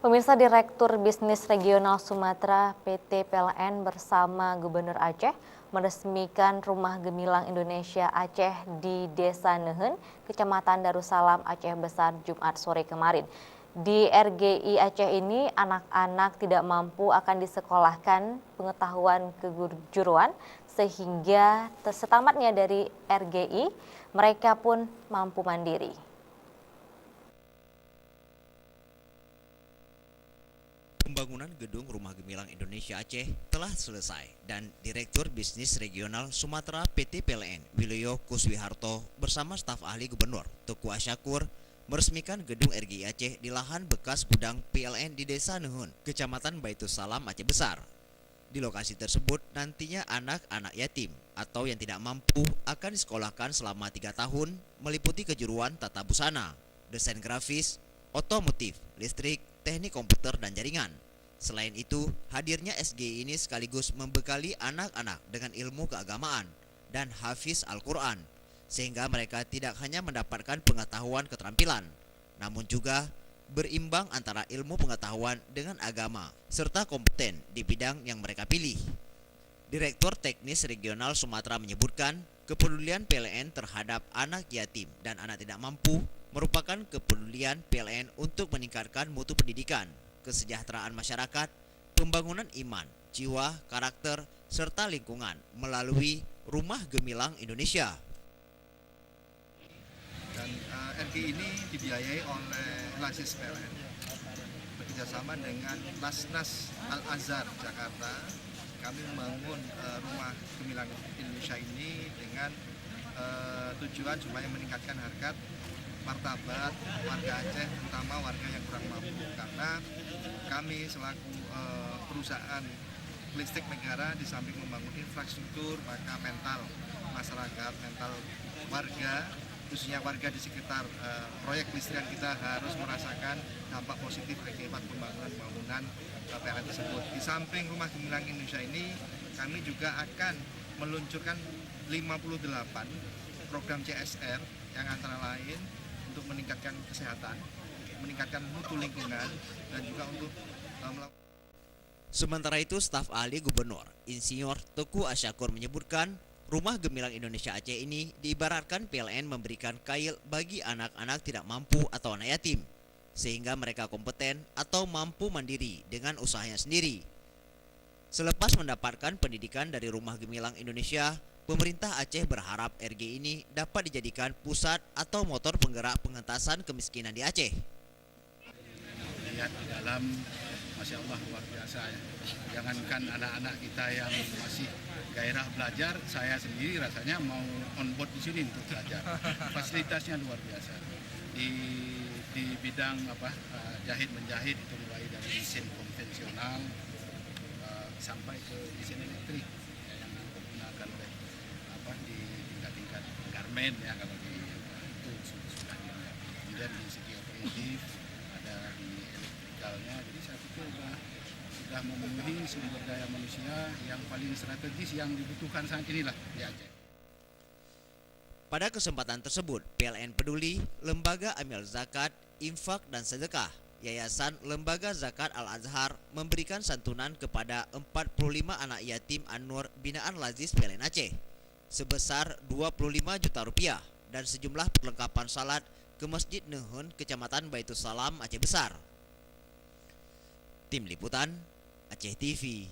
Pemirsa, Direktur Bisnis Regional Sumatera PT PLN bersama Gubernur Aceh meresmikan Rumah Gemilang Indonesia Aceh di Desa Nehen, Kecamatan Darussalam, Aceh Besar, Jumat sore kemarin. Di RGI Aceh ini, anak-anak tidak mampu akan disekolahkan pengetahuan kejuruan sehingga setamatnya dari RGI, mereka pun mampu mandiri. Pembangunan gedung Rumah Gemilang Indonesia Aceh telah selesai dan Direktur Bisnis Regional Sumatera PT PLN Wiloyo Kuswiharto bersama staf ahli Gubernur Teku Asyakur meresmikan gedung RGI Aceh di lahan bekas gudang PLN di Desa Nehun, Kecamatan Baitussalam, Aceh Besar. Di lokasi tersebut nantinya anak-anak yatim atau yang tidak mampu akan disekolahkan selama 3 tahun meliputi kejuruan tata busana, desain grafis, otomotif, listrik, teknik komputer dan jaringan. Selain itu, hadirnya SGI ini sekaligus membekali anak-anak dengan ilmu keagamaan dan hafiz Al-Quran, sehingga mereka tidak hanya mendapatkan pengetahuan keterampilan, namun juga berimbang antara ilmu pengetahuan dengan agama, serta kompeten di bidang yang mereka pilih. Direktur Teknis Regional Sumatera menyebutkan, kepedulian PLN terhadap anak yatim dan anak tidak mampu merupakan kepedulian PLN untuk meningkatkan mutu pendidikan, kesejahteraan masyarakat, pembangunan iman, jiwa, karakter, serta lingkungan melalui Rumah Gemilang Indonesia. Dan RGI ini dibiayai oleh Lasis PLN bekerjasama dengan Lasnas Al-Azhar Jakarta. Kami membangun Rumah Gemilang Indonesia ini dengan tujuan supaya meningkatkan harkat martabat warga Aceh, terutama warga yang kurang mampu, karena kami selaku perusahaan listrik negara di samping membangun infrastruktur, maka mental masyarakat, mental warga, khususnya warga di sekitar proyek listrikan kita harus merasakan dampak positif akibat pembangunan PLN tersebut. Di samping Rumah Gemilang Indonesia ini, kami juga akan meluncurkan 58 program CSR yang antara lain untuk meningkatkan kesehatan, meningkatkan mutu lingkungan, dan juga untuk melakukan. Sementara itu, staf ahli Gubernur Insinyur Teku Asyakur menyebutkan, Rumah Gemilang Indonesia Aceh ini diibaratkan PLN memberikan kail bagi anak-anak tidak mampu atau anak yatim, sehingga mereka kompeten atau mampu mandiri dengan usahanya sendiri. Selepas mendapatkan pendidikan dari Rumah Gemilang Indonesia, pemerintah Aceh berharap RGI ini dapat dijadikan pusat atau motor penggerak pengentasan kemiskinan di Aceh. Lihat di dalam, Masya Allah, luar biasa ya. Jangankan anak-anak kita yang masih gairah belajar, saya sendiri rasanya mau on board di sini untuk belajar. Fasilitasnya luar biasa. Di bidang jahit menjahit itu mulai dari mesin konvensional sampai ke mesin elektrik yang digunakan oleh di tingkat-tingkat garmen ya, kalau di itu sudah. Kemudian di segi otomotif ada di elektrikalnya, jadi saya pikir sudah memenuhi sumber daya manusia yang paling strategis yang dibutuhkan saat inilah di Aceh. Pada kesempatan tersebut, PLN Peduli, Lembaga Amil Zakat, Infak dan Sedekah, Yayasan Lembaga Zakat Al-Azhar memberikan santunan kepada 45 anak yatim An-Nur binaan Lazis PLN Aceh sebesar 25 juta rupiah dan sejumlah perlengkapan salat ke Masjid Nehun, Kecamatan Baitussalam, Aceh Besar. Tim Liputan, Aceh TV.